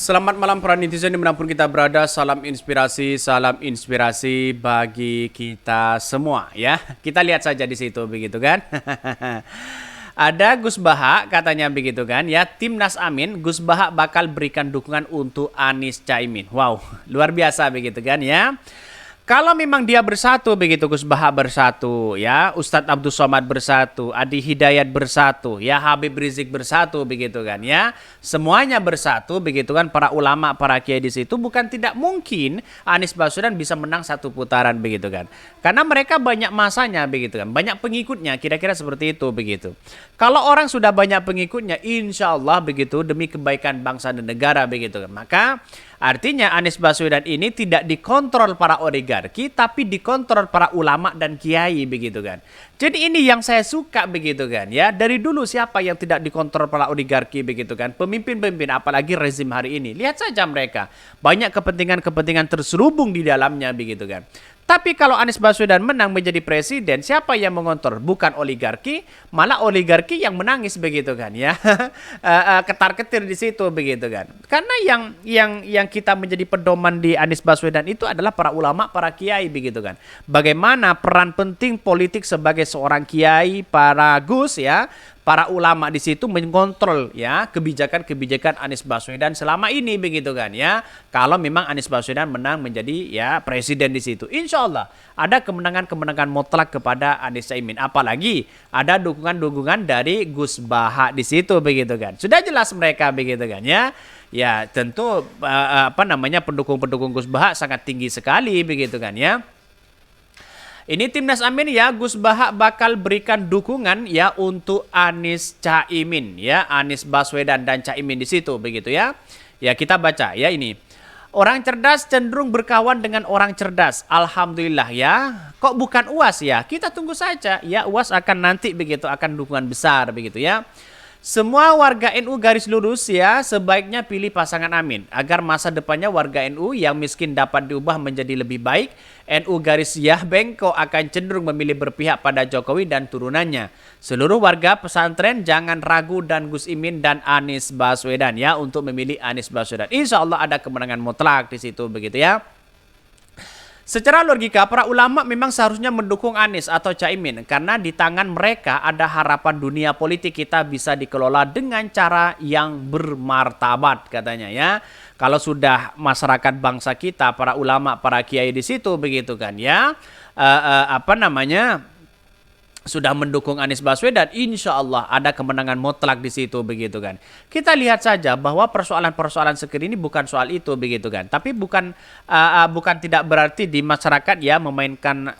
Selamat malam para netizen dimanapun kita berada. Salam inspirasi bagi kita semua ya. Kita lihat saja di situ begitu kan. Ada Gus Baha katanya begitu kan ya. Timnas Amin, Gus Baha bakal berikan dukungan untuk Anies Caimin. Wow, luar biasa begitu kan ya. Kalau memang dia bersatu begitu, Gus Baha bersatu, ya Ustadz Abdul Somad bersatu, Adi Hidayat bersatu, ya Habib Rizik bersatu begitu kan ya, semuanya bersatu begitu kan, para ulama, para kiai di situ, bukan tidak mungkin Anies Baswedan bisa menang satu putaran begitu kan, karena mereka banyak masanya begitu kan, banyak pengikutnya, kira-kira seperti itu begitu. Kalau orang sudah banyak pengikutnya, insya Allah begitu demi kebaikan bangsa dan negara begitu kan, maka artinya Anies Baswedan ini tidak dikontrol para oligarki, tapi dikontrol para ulama dan kiai begitu kan. Jadi ini yang saya suka begitu kan ya. Dari dulu siapa yang tidak dikontrol para oligarki begitu kan. Pemimpin-pemimpin apalagi rezim hari ini. Lihat saja mereka. Banyak kepentingan-kepentingan terselubung di dalamnya begitu kan. Tapi kalau Anies Baswedan menang menjadi presiden, siapa yang mengontrol? Bukan oligarki, malah oligarki yang menangis begitu kan ya. Ketar-ketir di situ begitu kan. Karena yang kita menjadi pedoman di Anies Baswedan itu adalah para ulama, para kiai begitu kan. Bagaimana peran penting politik sebagai seorang kiai, para gus ya, para ulama di situ mengontrol ya kebijakan-kebijakan Anies Baswedan selama ini begitu kan ya. Kalau memang Anies Baswedan menang menjadi ya presiden di situ, insya Allah ada kemenangan-kemenangan mutlak kepada Anies Caimin. Apalagi ada dukungan-dukungan dari Gus Baha di situ begitu kan. Sudah jelas mereka begitu kan ya. Ya tentu pendukung-pendukung Gus Baha sangat tinggi sekali begitu kan ya. Ini Timnas Amin ya, Gus Baha bakal berikan dukungan ya untuk Anies Caimin ya, Anies Baswedan dan Caimin di situ begitu ya. Ya kita baca ya ini. Orang cerdas cenderung berkawan dengan orang cerdas. Alhamdulillah ya. Kok bukan UAS ya? Kita tunggu saja ya, UAS akan nanti begitu, akan dukungan besar begitu ya. Semua warga NU garis lurus ya, sebaiknya pilih pasangan Amin agar masa depannya warga NU yang miskin dapat diubah menjadi lebih baik. NU garis Yah Bengko akan cenderung memilih berpihak pada Jokowi dan turunannya. Seluruh warga pesantren jangan ragu dan Gus Imin dan Anies Baswedan ya untuk memilih Anies Baswedan. Insya Allah ada kemenangan mutlak di situ begitu ya. Secara logika, para ulama memang seharusnya mendukung Anies atau Caimin karena di tangan mereka ada harapan dunia politik kita bisa dikelola dengan cara yang bermartabat katanya ya. Kalau sudah masyarakat bangsa kita, para ulama, para kiai di situ begitu kan ya, sudah mendukung Anies Baswedan, insya Allah ada kemenangan mutlak di situ begitu kan. Kita lihat saja bahwa persoalan-persoalan seperti ini bukan soal itu begitu kan. Tapi bukan tidak berarti di masyarakat ya memainkan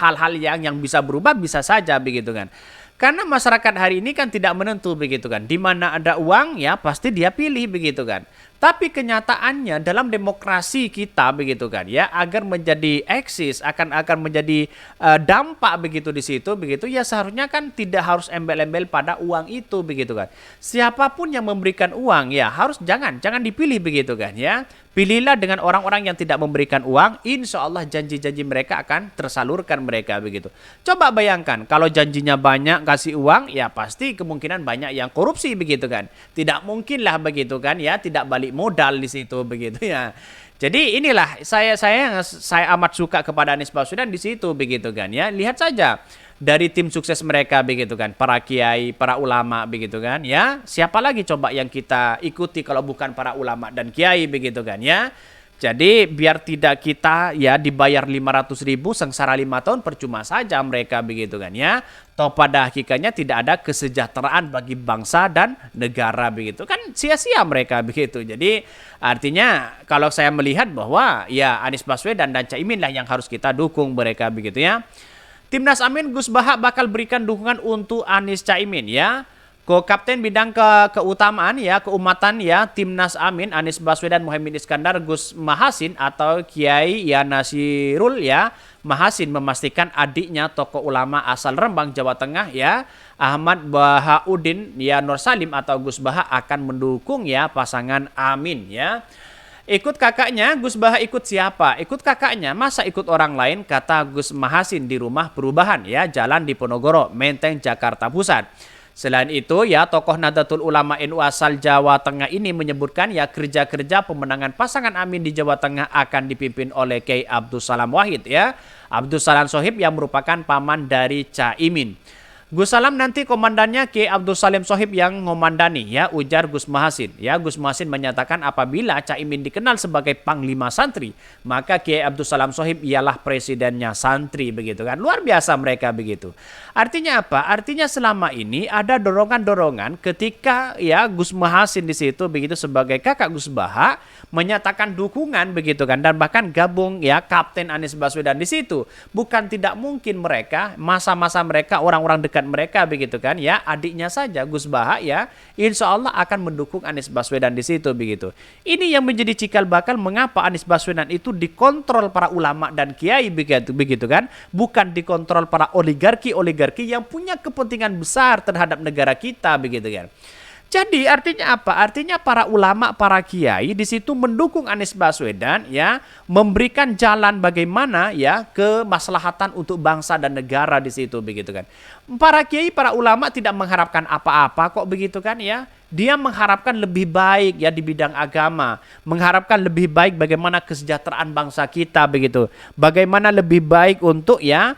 hal-hal yang bisa berubah, bisa saja begitu kan. Karena masyarakat hari ini kan tidak menentu begitu kan. Di mana ada uang ya pasti dia pilih begitu kan. Tapi kenyataannya dalam demokrasi kita begitu kan ya, agar menjadi eksis akan menjadi dampak begitu di situ begitu ya, seharusnya kan tidak harus embel-embel pada uang itu begitu kan. Siapapun yang memberikan uang ya harus jangan dipilih begitu kan ya. Pilihlah dengan orang-orang yang tidak memberikan uang, insya Allah janji-janji mereka akan tersalurkan mereka begitu. Coba bayangkan kalau janjinya banyak kasih uang, ya pasti kemungkinan banyak yang korupsi begitu kan. Tidak mungkin lah begitu kan ya, tidak balik modal di situ begitu ya. Jadi inilah saya amat suka kepada Anies Baswedan di situ begitu kan ya. Lihat saja dari tim sukses mereka begitu kan, para kiai, para ulama begitu kan ya. Siapa lagi coba yang kita ikuti kalau bukan para ulama dan kiai begitu kan ya. Jadi biar tidak kita ya dibayar 500.000 sengsara 5 tahun percuma saja mereka begitu kan ya. Toh pada hakikatnya tidak ada kesejahteraan bagi bangsa dan negara begitu kan, sia-sia mereka begitu. Jadi artinya kalau saya melihat bahwa ya Anies Baswedan dan Caimin lah yang harus kita dukung mereka begitu ya. Timnas Amin, Gus Baha bakal berikan dukungan untuk Anies Caimin ya. Kapten bidang keutamaan ya, keumatan ya, Timnas Amin, Anies Baswedan, Muhaimin Iskandar, Gus Mahasin atau Kiai Ya Nasirul ya, Mahasin memastikan adiknya tokoh ulama asal Rembang, Jawa Tengah ya, Ahmad Bahaudin ya Nur Salim atau Gus Baha akan mendukung ya pasangan Amin ya. Ikut kakaknya, Gus Baha ikut siapa? Ikut kakaknya, masa ikut orang lain, kata Gus Mahasin di rumah perubahan ya, Jalan Diponegoro, Menteng, Jakarta Pusat. Selain itu ya tokoh Nahdlatul Ulama NU asal Jawa Tengah ini menyebutkan ya kerja-kerja pemenangan pasangan Amin di Jawa Tengah akan dipimpin oleh Kiai Abdul Salam Wahid ya. Abdul Salam Sohib yang merupakan paman dari Caimin. Gus Salam nanti komandannya Kiai Abdul Salim Sohib yang ngomandani ya, ujar Gus Mahasin. Ya, Gus Mahasin menyatakan apabila Caimin dikenal sebagai panglima santri, maka Kiai Abdul Salam Sohib ialah presidennya santri begitu kan. Luar biasa mereka begitu. Artinya apa? Artinya selama ini ada dorongan-dorongan ketika ya Gus Mahasin di situ begitu sebagai kakak Gus Baha menyatakan dukungan begitu kan, dan bahkan gabung ya Kapten Anies Baswedan di situ. Bukan tidak mungkin mereka masa-masa mereka orang-orang dekat mereka begitu kan ya, adiknya saja Gus Baha ya insya Allah akan mendukung Anies Baswedan di situ begitu. Ini yang menjadi cikal bakal mengapa Anies Baswedan itu dikontrol para ulama dan kiai begitu kan, bukan dikontrol para oligarki yang punya kepentingan besar terhadap negara kita begitu kan. Jadi artinya apa? Artinya para ulama, para kiai di situ mendukung Anies Baswedan ya, memberikan jalan bagaimana ya kemaslahatan untuk bangsa dan negara di situ begitu kan. Para kiai, para ulama tidak mengharapkan apa-apa kok begitu kan ya. Dia mengharapkan lebih baik ya di bidang agama, mengharapkan lebih baik bagaimana kesejahteraan bangsa kita begitu. Bagaimana lebih baik untuk ya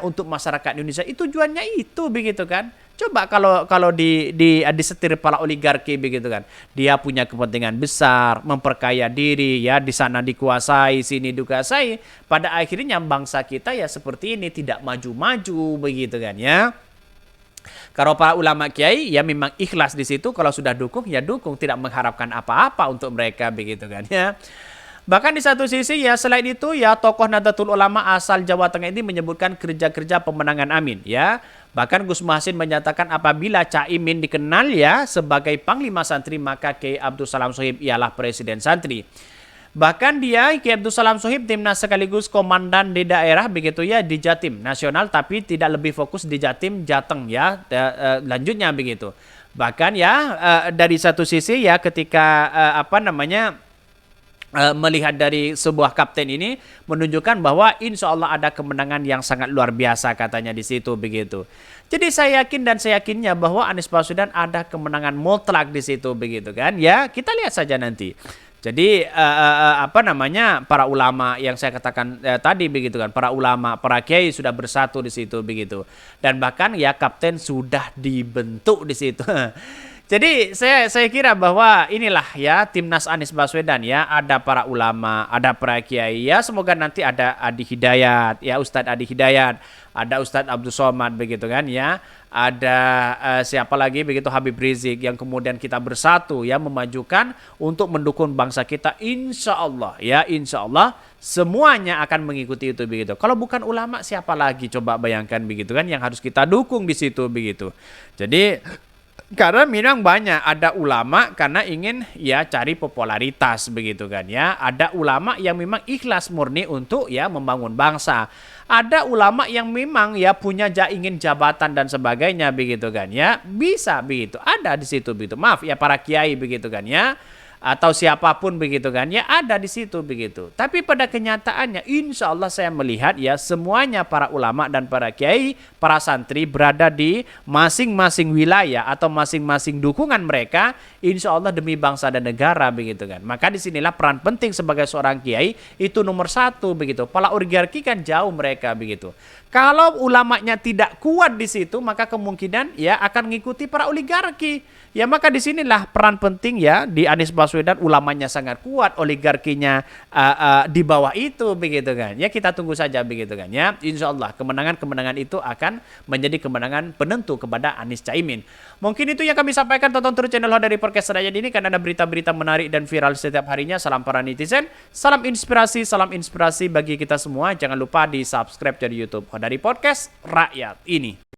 untuk masyarakat Indonesia. Itu tujuannya itu begitu kan. Coba kalau disetir para oligarki begitu kan. Dia punya kepentingan besar, memperkaya diri ya, di sana dikuasai, sini dikuasai. Pada akhirnya bangsa kita ya seperti ini, tidak maju-maju begitu kan ya. Kalau para ulama kiai ya memang ikhlas di situ, kalau sudah dukung ya dukung, tidak mengharapkan apa-apa untuk mereka begitu kan ya. Bahkan di satu sisi ya selain itu ya tokoh Nahdlatul Ulama asal Jawa Tengah ini menyebutkan kerja-kerja pemenangan Amin ya. Bahkan Gus Mahasin menyatakan apabila Caimin dikenal ya sebagai panglima santri, maka Kiai Abdul Salam Sohib ialah presiden santri. Bahkan dia Kiai Abdul Salam Sohib timnas sekaligus komandan di daerah begitu ya di Jatim nasional, tapi tidak lebih fokus di Jatim Jateng ya lanjutnya begitu. Bahkan ya dari satu sisi ya ketika melihat dari sebuah kapten ini menunjukkan bahwa insya Allah ada kemenangan yang sangat luar biasa katanya di situ begitu. Jadi saya yakin dan saya yakinnya bahwa Anies Baswedan ada kemenangan mutlak di situ begitu kan ya. Kita lihat saja nanti. Jadi para ulama yang saya katakan tadi begitu kan, para ulama, para kiai sudah bersatu di situ begitu. Dan bahkan ya kapten sudah dibentuk di situ. Jadi saya kira bahwa inilah ya timnas Anies Baswedan ya, ada para ulama, ada para kiai ya, semoga nanti ada Adi Hidayat ya, Ustadz Adi Hidayat, ada Ustadz Abdul Somad begitu kan ya. Ada siapa lagi begitu, Habib Rizik, yang kemudian kita bersatu ya memajukan untuk mendukung bangsa kita, insya Allah ya, insya Allah semuanya akan mengikuti itu begitu. Kalau bukan ulama siapa lagi, coba bayangkan begitu kan yang harus kita dukung di situ begitu. Jadi karena memang banyak ada ulama karena ingin ya cari popularitas begitu kan ya. Ada ulama yang memang ikhlas murni untuk ya membangun bangsa. Ada ulama yang memang ya punya ingin jabatan dan sebagainya begitu kan ya. Bisa begitu. Ada di situ begitu. Maaf ya para kiai begitu kan ya. Atau siapapun begitu kan ya, ada di situ begitu. Tapi pada kenyataannya insya Allah saya melihat ya semuanya para ulama dan para kiai, para santri berada di masing-masing wilayah atau masing-masing dukungan mereka insya Allah demi bangsa dan negara begitu kan. Maka disinilah peran penting sebagai seorang kiai itu nomor satu begitu. Para oligarki kan jauh mereka begitu. Kalau ulamanya tidak kuat di situ, maka kemungkinan ya akan mengikuti para oligarki. Ya maka disinilah peran penting ya di Anies Baswedan, ulamanya sangat kuat, oligarkinya di bawah itu begitu kan. Ya kita tunggu saja begitu kan ya. Insya Allah kemenangan-kemenangan itu akan menjadi kemenangan penentu kepada Anies Caimin. Mungkin itu yang kami sampaikan. Tonton terus channel dari Podcast Rakyat ini karena ada berita-berita menarik dan viral setiap harinya. Salam para netizen, salam inspirasi bagi kita semua. Jangan lupa di subscribe dari YouTube dari Podcast Rakyat ini.